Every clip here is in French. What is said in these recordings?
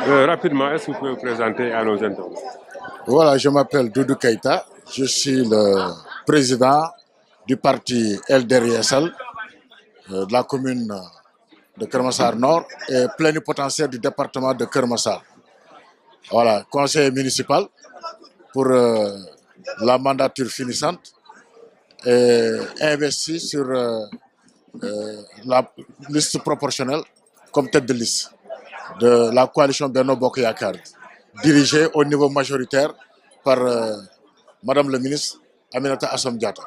Rapidement, est-ce que vous pouvez vous présenter à nos internautes? Voilà, je m'appelle Doudou Keïta, je suis le président du parti LDRSL de la commune de Kermassar Nord et plénipotentiaire du département de Kermassar. Voilà, conseiller municipal pour la mandature finissante et investi sur la liste proportionnelle comme tête de liste de la coalition Benno Bokk Yakaar, dirigée au niveau majoritaire par Madame le ministre Aminata Assome Diatta.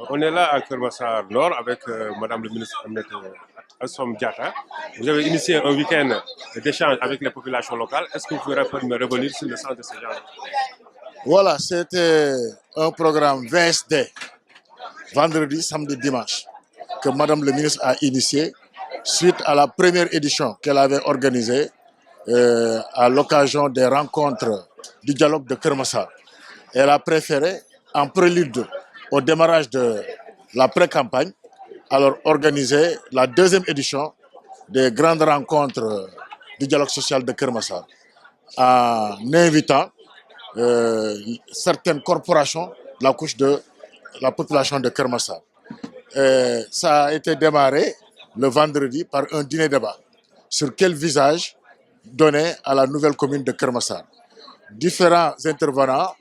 On est là à Kermassar Nord avec Madame le ministre Aminata Assome Diatta. Vous avez initié un week-end d'échange avec les populations locales. Est-ce que vous pouvez me revenir sur le sens de ces gens? Voilà, c'était un programme VSD, vendredi, samedi, dimanche, que Madame le ministre a initié suite à la première édition qu'elle avait organisée à l'occasion des rencontres du dialogue de Kermassar. Elle a préféré, en prélude au démarrage de la pré-campagne, alors organiser la deuxième édition des grandes rencontres du dialogue social de Kermassar, en invitant certaines corporations de la couche de la population de Kermassar. Ça a été démarré le vendredi par un dîner-débat sur quel visage donner à la nouvelle commune de Kermassar. Différents intervenants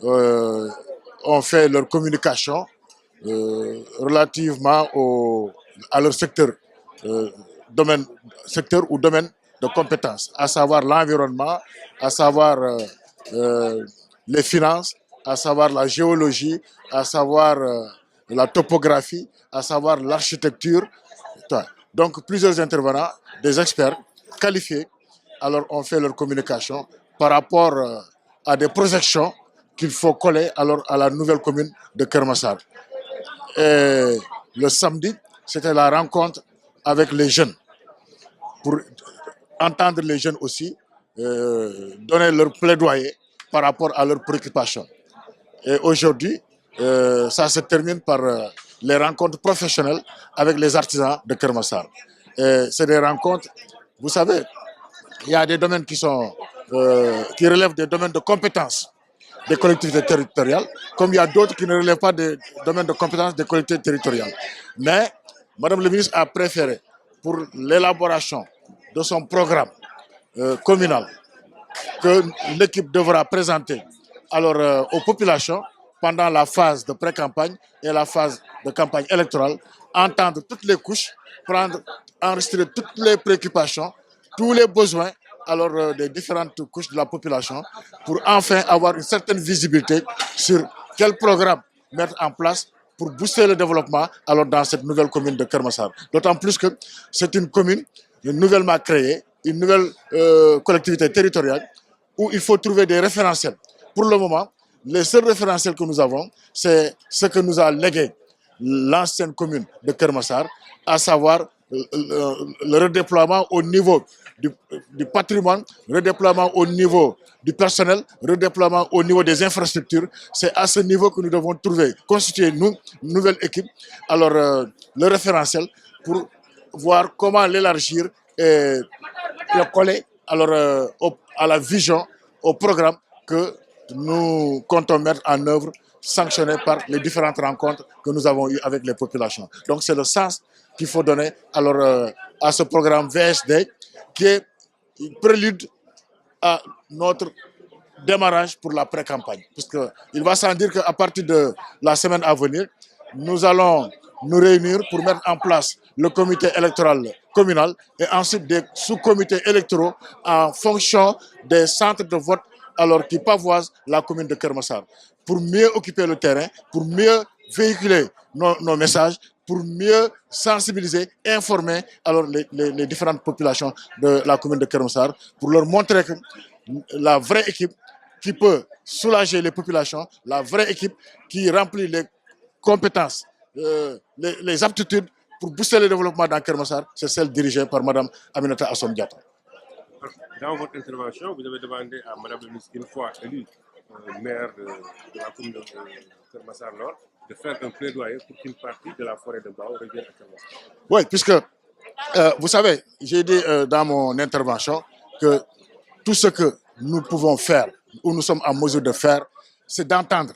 ont fait leur communication relativement à leur secteur, secteur ou domaine de compétences, à savoir l'environnement, à savoir les finances, à savoir la géologie, à savoir la topographie, à savoir l'architecture. Donc plusieurs intervenants, des experts qualifiés, alors ont fait leur communication par rapport à des projections qu'il faut coller alors à la nouvelle commune de Kermassar. Et le samedi, c'était la rencontre avec les jeunes pour entendre les jeunes aussi donner leur plaidoyer par rapport à leurs préoccupations. Et aujourd'hui, ça se termine par les rencontres professionnelles avec les artisans de Kermassar. C'est des rencontres, vous savez, il y a des domaines qui relèvent des domaines de compétences des collectivités territoriales, comme il y a d'autres qui ne relèvent pas des domaines de compétences des collectivités territoriales. Mais Madame le ministre a préféré, pour l'élaboration de son programme communal, que l'équipe devra présenter alors, aux populations pendant la phase de pré-campagne et la phase de campagne électorale, entendre toutes les couches, enregistrer toutes les préoccupations, tous les besoins alors, des différentes couches de la population pour enfin avoir une certaine visibilité sur quel programme mettre en place pour booster le développement alors, dans cette nouvelle commune de Kermassar. D'autant plus que c'est une commune nouvellement créée, une nouvelle collectivité territoriale où il faut trouver des référentiels. Pour le moment, les seuls référentiels que nous avons, c'est ce que nous a légué l'ancienne commune de Kermassar, à savoir le redéploiement au niveau du patrimoine, redéploiement au niveau du personnel, redéploiement au niveau des infrastructures. C'est à ce niveau que nous devons constituer une nouvelle équipe, alors le référentiel pour voir comment l'élargir et le coller alors, à la vision, au programme que nous comptons mettre en œuvre, sanctionné par les différentes rencontres que nous avons eues avec les populations. Donc c'est le sens qu'il faut donner alors, à ce programme VSD qui est une prélude à notre démarrage pour la pré-campagne. Puisqu'il va sans dire qu'à partir de la semaine à venir, nous allons nous réunir pour mettre en place le comité électoral communal et ensuite des sous-comités électoraux en fonction des centres de vote alors qui pavoisent la commune de Kermassar, pour mieux occuper le terrain, pour mieux véhiculer nos messages, pour mieux sensibiliser, informer alors les différentes populations de la commune de Kermassar, pour leur montrer que la vraie équipe qui peut soulager les populations, la vraie équipe qui remplit les compétences, les aptitudes pour booster le développement dans Kermassar, c'est celle dirigée par Mme Aminata Assome Diatta. Dans votre intervention, vous avez demandé à Mme le ministre, une fois élue maire de la commune de Kermassar Nord, de faire un plaidoyer pour qu'une partie de la forêt de Bao revienne à Kermassar. Oui, puisque Vous savez, j'ai dit dans mon intervention que tout ce que nous pouvons faire, ou nous sommes en mesure de faire, c'est d'entendre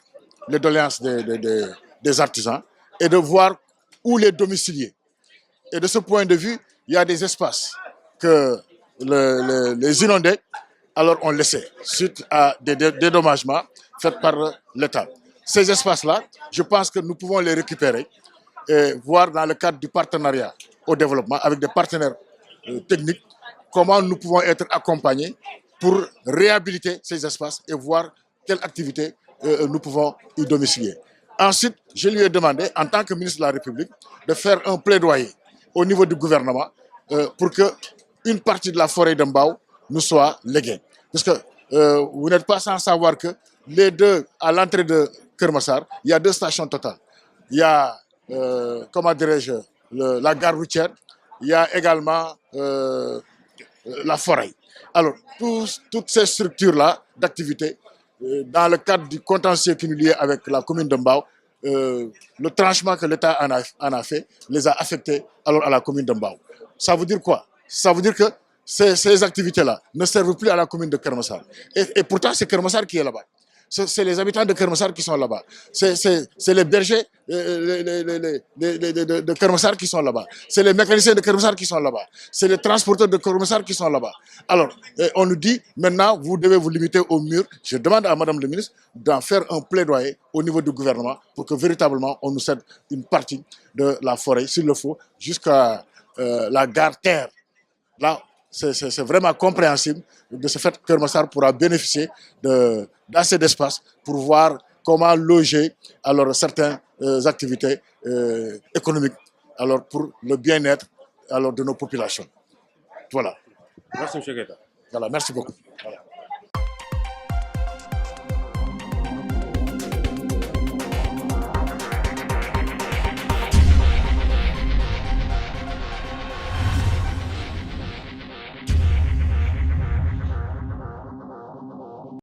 les doléances des artisans et de voir où les domicilier. Et de ce point de vue, il y a des espaces que les inondés alors ont laissés suite à des dédommagements faits par l'État. Ces espaces-là, je pense que nous pouvons les récupérer et voir dans le cadre du partenariat au développement avec des partenaires techniques comment nous pouvons être accompagnés pour réhabiliter ces espaces et voir quelles activités nous pouvons y domicilier. Ensuite, je lui ai demandé, en tant que ministre de la République, de faire un plaidoyer au niveau du gouvernement pour qu'une partie de la forêt de Mbao nous soit léguée. Parce que vous n'êtes pas sans savoir que les deux, à l'entrée de Kermassar, il y a deux stations totales. Il y a, comment dirais-je, la gare routière, il y a également la forêt. Alors, toutes ces structures-là d'activité, dans le cadre du contentieux qui nous liait avec la commune de Mbao, le tranchement que l'État en a fait les a affectés alors à la commune de Mbao. Ça veut dire quoi? Ça veut dire que ces activités-là ne servent plus à la commune de Kermassar. Et pourtant, c'est Kermassar qui est là-bas. C'est les habitants de Kermassar qui sont là-bas. C'est les bergers de Kermassar qui sont là-bas. C'est les mécaniciens de Kermassar qui sont là-bas. C'est les transporteurs de Kermassar qui sont là-bas. Alors, on nous dit, maintenant, vous devez vous limiter au mur. Je demande à Madame le ministre d'en faire un plaidoyer au niveau du gouvernement pour que véritablement, on nous cède une partie de la forêt, s'il le faut, jusqu'à la gare terre. Là, c'est vraiment compréhensible de ce fait que Kermassar pourra bénéficier d'assez d'espace pour voir comment loger alors, certaines activités économiques alors, pour le bien-être alors, de nos populations. Voilà. Merci, M. Guetta. Voilà, merci beaucoup.